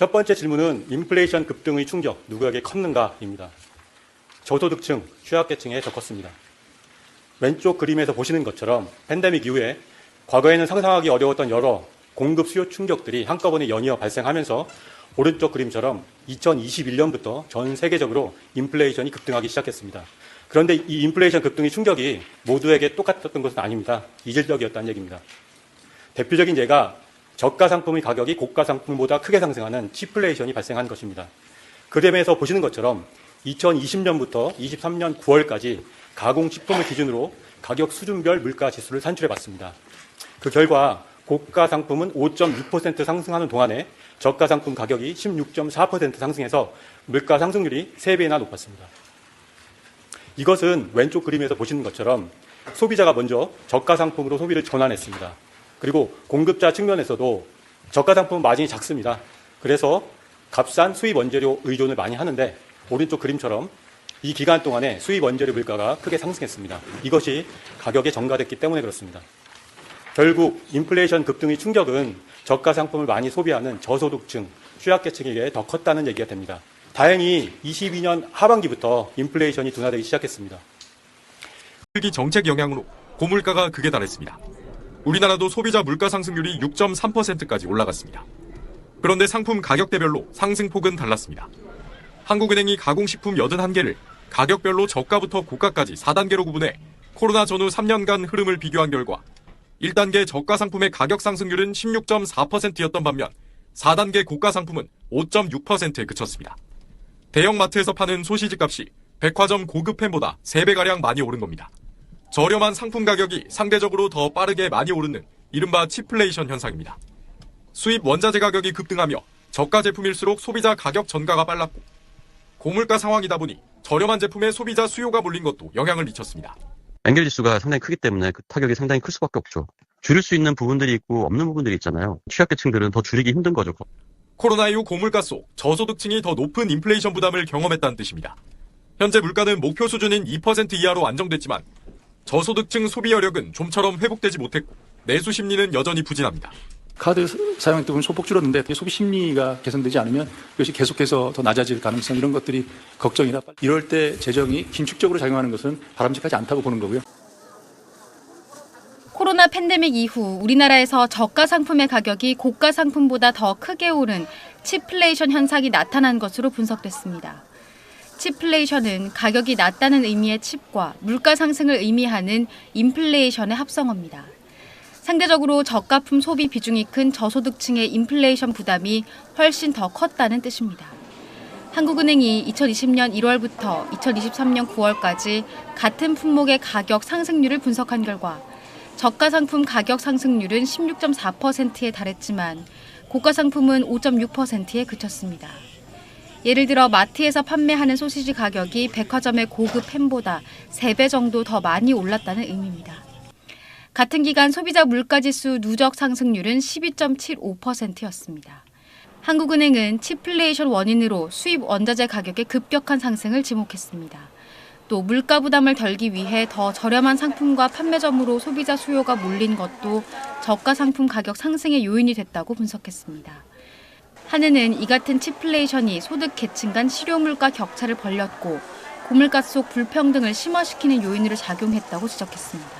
첫 번째 질문은 인플레이션 급등의 충격, 누구에게 컸는가입니다. 저소득층, 취약계층에 더 컸습니다. 왼쪽 그림에서 보시는 것처럼 팬데믹 이후에 과거에는 상상하기 어려웠던 여러 공급 수요 충격들이 한꺼번에 연이어 발생하면서 오른쪽 그림처럼 2021년부터 전 세계적으로 인플레이션이 급등하기 시작했습니다. 그런데 이 인플레이션 급등의 충격이 모두에게 똑같았던 것은 아닙니다. 이질적이었다는 얘기입니다. 대표적인 예가 저가 상품의 가격이 고가 상품보다 크게 상승하는 치플레이션이 발생한 것입니다. 그림에서 보시는 것처럼 2020년부터 23년 9월까지 가공식품을 기준으로 가격 수준별 물가 지수를 산출해 봤습니다. 그 결과 고가 상품은 5.6% 상승하는 동안에 저가 상품 가격이 16.4% 상승해서 물가 상승률이 3배나 높았습니다. 이것은 왼쪽 그림에서 보시는 것처럼 소비자가 먼저 저가 상품으로 소비를 전환했습니다. 그리고 공급자 측면에서도 저가 상품은 마진이 작습니다. 그래서 값싼 수입 원재료 의존을 많이 하는데 오른쪽 그림처럼 이 기간 동안에 수입 원재료 물가가 크게 상승했습니다. 이것이 가격에 전가됐기 때문에 그렇습니다. 결국 인플레이션 급등의 충격은 저가 상품을 많이 소비하는 저소득층, 취약계층에게 더 컸다는 얘기가 됩니다. 다행히 22년 하반기부터 인플레이션이 둔화되기 시작했습니다. 특히 정책 영향으로 고물가가 극에 달했습니다. 우리나라도 소비자 물가 상승률이 6.3%까지 올라갔습니다. 그런데 상품 가격대별로 상승폭은 달랐습니다. 한국은행이 가공식품 81개를 가격별로 저가부터 고가까지 4단계로 구분해 코로나 전후 3년간 흐름을 비교한 결과 1단계 저가 상품의 가격 상승률은 16.4%였던 반면 4단계 고가 상품은 5.6%에 그쳤습니다. 대형 마트에서 파는 소시지 값이 백화점 고급 펜보다 3배가량 많이 오른 겁니다. 저렴한 상품 가격이 상대적으로 더 빠르게 많이 오르는 이른바 치플레이션 현상입니다. 수입 원자재 가격이 급등하며 저가 제품일수록 소비자 가격 전가가 빨랐고 고물가 상황이다 보니 저렴한 제품에 소비자 수요가 몰린 것도 영향을 미쳤습니다. 연결 지수가 상당히 크기 때문에 그 타격이 상당히 클 수밖에 없죠. 줄일 수 있는 부분들이 있고 없는 부분들이 있잖아요. 취약계층들은 더 줄이기 힘든 거죠. 코로나 이후 고물가 속 저소득층이 더 높은 인플레이션 부담을 경험했다는 뜻입니다. 현재 물가는 목표 수준인 2% 이하로 안정됐지만 저소득층 소비 여력은 좀처럼 회복되지 못했고 내수 심리는 여전히 부진합니다. 카드 사용 때문에 소폭 줄었는데 소비 심리가 개선되지 않으면 이것이 계속해서 더 낮아질 가능성 이런 것들이 걱정이다. 이럴 때 재정이 긴축적으로 작용하는 것은 바람직하지 않다고 보는 거고요. 코로나 팬데믹 이후 우리나라에서 저가 상품의 가격이 고가 상품보다 더 크게 오른 치플레이션 현상이 나타난 것으로 분석됐습니다. 치플레이션은 가격이 낮다는 의미의 칩과 물가 상승을 의미하는 인플레이션의 합성어입니다. 상대적으로 저가품 소비 비중이 큰 저소득층의 인플레이션 부담이 훨씬 더 컸다는 뜻입니다. 한국은행이 2020년 1월부터 2023년 9월까지 같은 품목의 가격 상승률을 분석한 결과 저가 상품 가격 상승률은 16.4%에 달했지만 고가 상품은 5.6%에 그쳤습니다. 예를 들어 마트에서 판매하는 소시지 가격이 백화점의 고급 햄보다 3배 정도 더 많이 올랐다는 의미입니다. 같은 기간 소비자 물가지수 누적 상승률은 12.75%였습니다. 한국은행은 치플레이션 원인으로 수입 원자재 가격의 급격한 상승을 지목했습니다. 또 물가 부담을 덜기 위해 더 저렴한 상품과 판매점으로 소비자 수요가 몰린 것도 저가 상품 가격 상승의 요인이 됐다고 분석했습니다. 한은은 이 같은 치플레이션이 소득 계층 간 실효물가 격차를 벌렸고 고물가 속 불평등을 심화시키는 요인으로 작용했다고 지적했습니다.